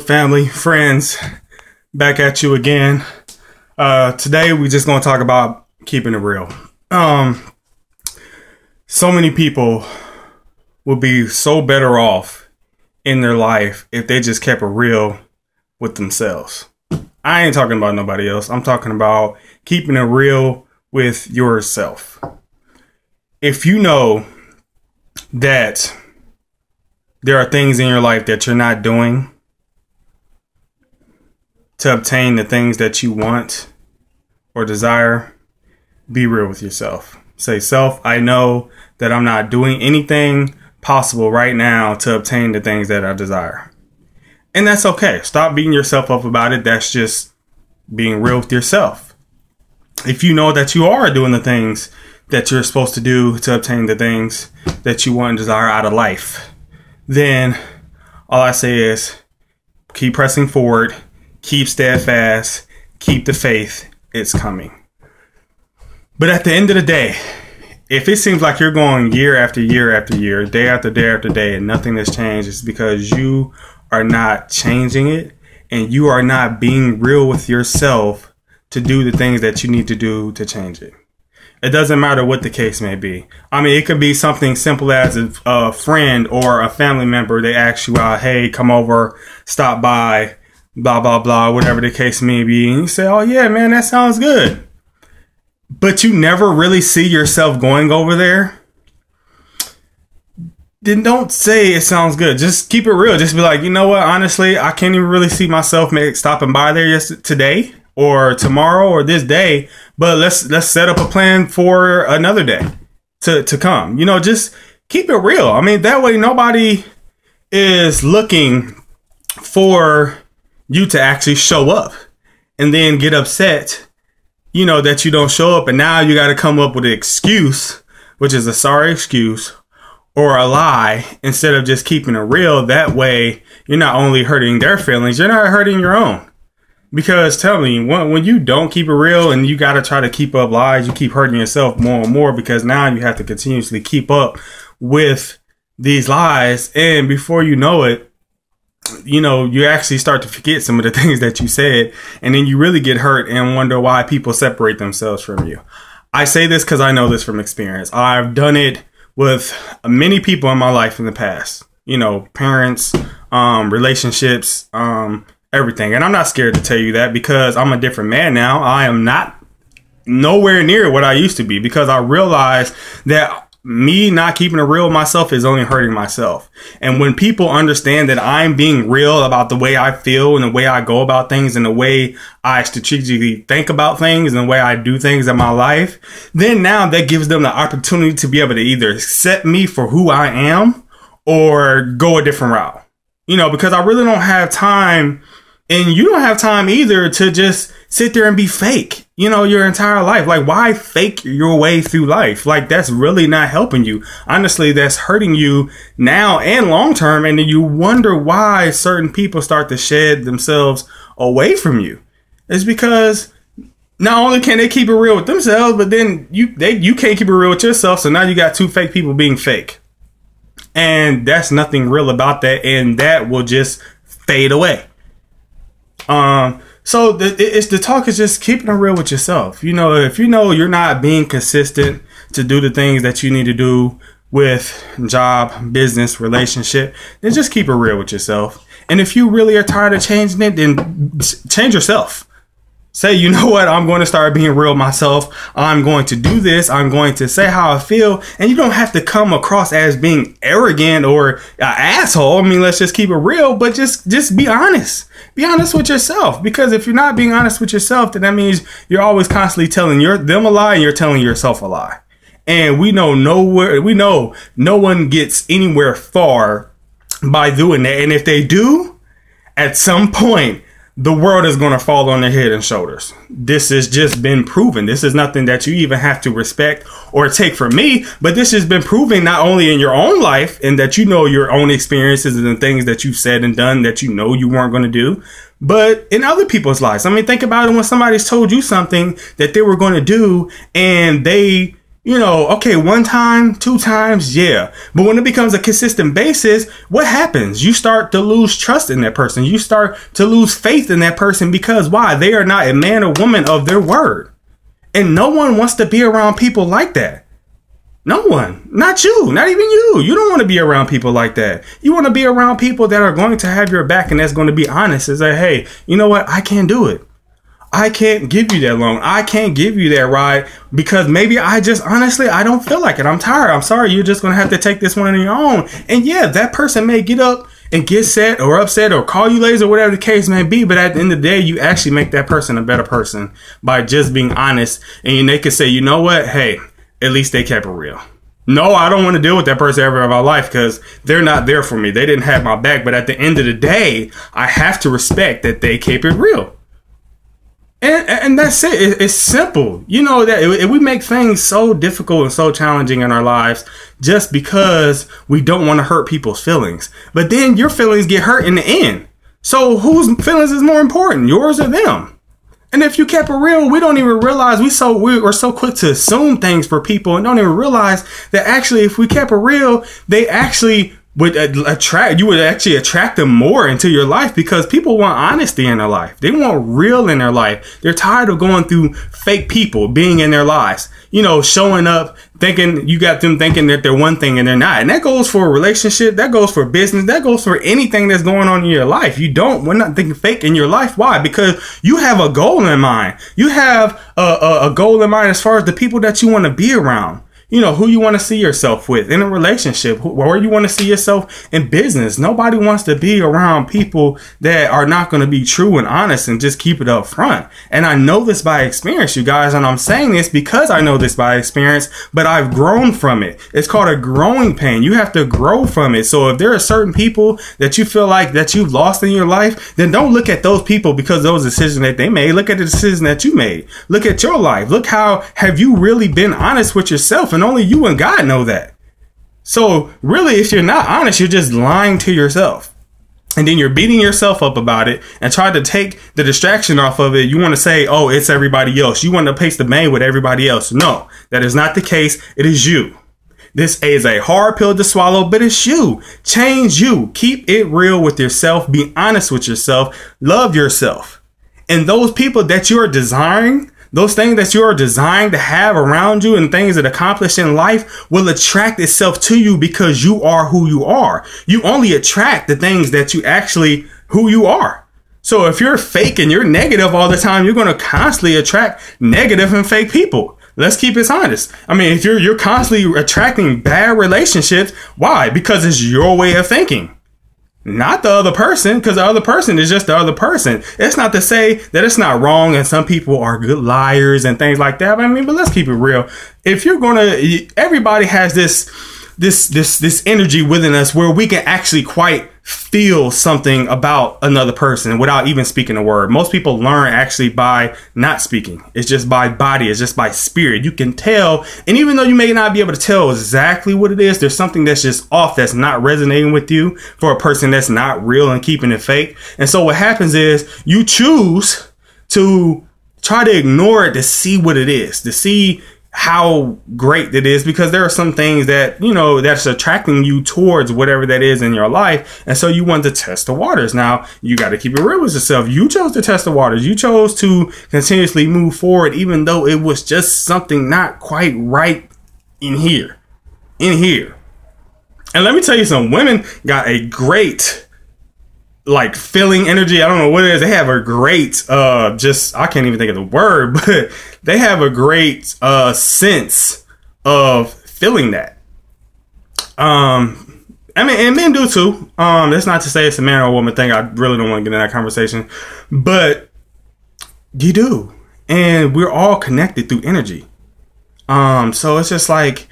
Family, friends, back at you again. Today we just gonna talk about keeping it real. So many people would be so better off in their life if they just kept it real with themselves. I ain't talking about nobody else. I'm talking about keeping it real with yourself. If you know that there are things in your life that you're not doing to obtain the things that you want or desire, be real with yourself. Say, self, I know that I'm not doing anything possible right now to obtain the things that I desire. And that's okay. Stop beating yourself up about it. That's just being real with yourself. If you know that you are doing the things that you're supposed to do to obtain the things that you want and desire out of life, then all I say is keep pressing forward. Keep steadfast, keep the faith, it's coming. But at the end of the day, if it seems like you're going year after year after year, day after day after day, and nothing has changed, it's because you are not changing it and you are not being real with yourself to do the things that you need to do to change it. It doesn't matter what the case may be. I mean, it could be something simple as a friend or a family member. They ask you out, hey, come over, stop by, blah, blah, blah, whatever the case may be. And you say, oh, yeah, man, that sounds good. But you never really see yourself going over there. Then don't say it sounds good. Just keep it real. Just be like, you know what? Honestly, I can't even really see myself stopping by there today or tomorrow or this day. But let's set up a plan for another day to come. You know, just keep it real. I mean, that way nobody is looking for you to actually show up and then get upset, you know, that you don't show up. And now you got to come up with an excuse, which is a sorry excuse or a lie, instead of just keeping it real. That way you're not only hurting their feelings, you're not hurting your own. Because tell me, when you don't keep it real and you got to try to keep up lies, you keep hurting yourself more and more, because now you have to continuously keep up with these lies. And before you know it, you know, you actually start to forget some of the things that you said, and then you really get hurt and wonder why people separate themselves from you. I say this because I know this from experience. I've done it with many people in my life in the past, you know, parents, relationships, everything. And I'm not scared to tell you that, because I'm a different man now. I am not nowhere near what I used to be, because I realized that me not keeping it real with myself is only hurting myself. And when people understand that I'm being real about the way I feel and the way I go about things and the way I strategically think about things and the way I do things in my life, then now that gives them the opportunity to be able to either accept me for who I am or go a different route. You know, because I really don't have time, and you don't have time either, to just sit there and be fake, you know, your entire life. Like, why fake your way through life? Like, that's really not helping you. Honestly, that's hurting you now and long term. And then you wonder why certain people start to shed themselves away from you. It's because not only can they keep it real with themselves, but then you can't keep it real with yourself. So now you got two fake people being fake. And that's nothing real about that. And that will just fade away. So the talk is just keeping it real with yourself. You know, if you know you're not being consistent to do the things that you need to do with job, business, relationship, then just keep it real with yourself. And if you really are tired of changing it, then change yourself. Say, you know what, I'm going to start being real myself. I'm going to do this. I'm going to say how I feel. And you don't have to come across as being arrogant or an asshole. I mean, let's just keep it real, but just be honest. Be honest with yourself. Because if you're not being honest with yourself, then that means you're always constantly telling them a lie and you're telling yourself a lie. And we know no one gets anywhere far by doing that. And if they do, at some point, the world is going to fall on their head and shoulders. This has just been proven. This is nothing that you even have to respect or take from me, but this has been proven not only in your own life, and that you know your own experiences and the things that you've said and done that you know you weren't going to do, but in other people's lives. I mean, think about it when somebody's told you something that they were going to do and they You know, okay, one time, two times, yeah. But when it becomes a consistent basis, what happens? You start to lose trust in that person. You start to lose faith in that person because why? They are not a man or woman of their word. And no one wants to be around people like that. No one, not you, not even you. You don't want to be around people like that. You want to be around people that are going to have your back and that's going to be honest and say, hey, you know what? I can't do it. I can't give you that loan. I can't give you that ride because maybe I just honestly, I don't feel like it. I'm tired. I'm sorry. You're just going to have to take this one on your own. And yeah, that person may get up and get set or upset or call you lazy or whatever the case may be. But at the end of the day, you actually make that person a better person by just being honest. And they can say, you know what? Hey, at least they kept it real. No, I don't want to deal with that person ever in my life because they're not there for me. They didn't have my back. But at the end of the day, I have to respect that they keep it real. And that's it. It's simple. You know that if we make things so difficult and so challenging in our lives just because we don't want to hurt people's feelings. But then your feelings get hurt in the end. So whose feelings is more important, yours or them? And if you kept it real, we don't even realize we're so quick to assume things for people and don't even realize that actually if we kept it real, they actually would attract them more into your life because people want honesty in their life. They want real in their life. They're tired of going through fake people being in their lives, you know, showing up thinking you got them thinking that they're one thing and they're not. And that goes for a relationship. That goes for business. That goes for anything that's going on in your life. We're not thinking fake in your life. Why? Because you have a goal in mind. You have a goal in mind as far as the people that you want to be around. You know, who you want to see yourself with in a relationship, where you want to see yourself in business. Nobody wants to be around people that are not going to be true and honest and just keep it up front. And I know this by experience, you guys. And I'm saying this because I know this by experience, but I've grown from it. It's called a growing pain. You have to grow from it. So if there are certain people that you feel like that you've lost in your life, then don't look at those people because those decisions that they made. Look at the decision that you made. Look at your life. Look how have you really been honest with yourself? And only you and God know that. So really, if you're not honest, you're just lying to yourself. And then you're beating yourself up about it and try to take the distraction off of it. You want to say, oh, it's everybody else. You want to place the blame with everybody else. No, that is not the case. It is you. This is a hard pill to swallow, but it's you. Change you. Keep it real with yourself. Be honest with yourself. Love yourself. And those people that you are desiring, those things that you are designed to have around you and things that accomplish in life will attract itself to you because you are who you are. You only attract the things that you actually who you are. So if you're fake and you're negative all the time, you're going to constantly attract negative and fake people. Let's keep it honest. I mean, if you're constantly attracting bad relationships, why? Because it's your way of thinking. Not the other person, because the other person is just the other person. It's not to say that it's not wrong and some people are good liars and things like that. I mean, but let's keep it real. If you're everybody has this energy within us where we can actually quite feel something about another person without even speaking a word. Most people learn actually by not speaking. It's just by body. It's just by spirit. You can tell. And even though you may not be able to tell exactly what it is, there's something that's just off, that's not resonating with you for a person that's not real and keeping it fake. And so what happens is you choose to try to ignore it to see what it is, to see how great it is, because there are some things that, you know, that's attracting you towards whatever that is in your life. And so you want to test the waters. Now, you got to keep it real with yourself. You chose to test the waters. You chose to continuously move forward, even though it was just something not quite right in here. And let me tell you something. Women got a great like feeling energy. I don't know what it is. They have a great, I can't even think of the word, but they have a great, sense of feeling that. I mean, and men do too. That's not to say it's a man or a woman thing. I really don't want to get in that conversation, but you do. And we're all connected through energy. So it's just like,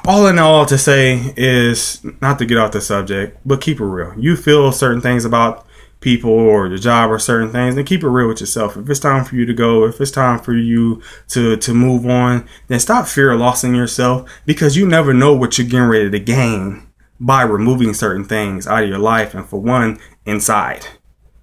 all in all to say is not to get off the subject, but keep it real. You feel certain things about people or your job or certain things, then keep it real with yourself. If it's time for you to go, if it's time for you to move on, then stop fear of losing yourself, because you never know what you're getting ready to gain by removing certain things out of your life, and for one, inside.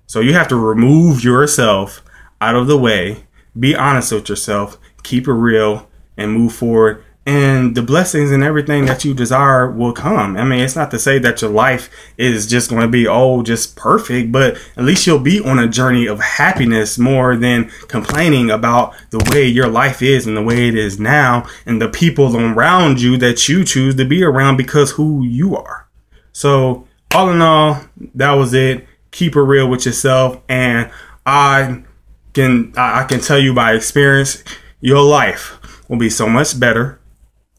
So you have to remove yourself out of the way, be honest with yourself, keep it real, and move forward. And the blessings and everything that you desire will come. I mean, it's not to say that your life is just going to be, just perfect, but at least you'll be on a journey of happiness more than complaining about the way your life is and the way it is now and the people around you that you choose to be around because who you are. So all in all, that was it. Keep it real with yourself. And I can tell you by experience, your life will be so much better.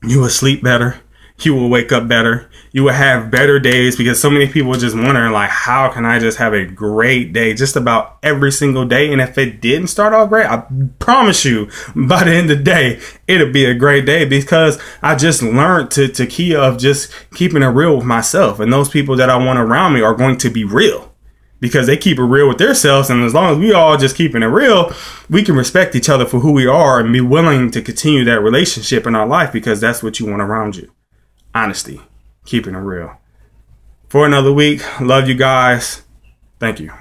You will sleep better. You will wake up better. You will have better days, because so many people are just wondering, like, how can I just have a great day just about every single day? And if it didn't start off great, I promise you by the end of the day, it'll be a great day, because I just learned to key of just keeping it real with myself. And those people that I want around me are going to be real, because they keep it real with themselves. And as long as we all just keeping it real, we can respect each other for who we are and be willing to continue that relationship in our life, because that's what you want around you. Honesty, keeping it real. For another week, love you guys. Thank you.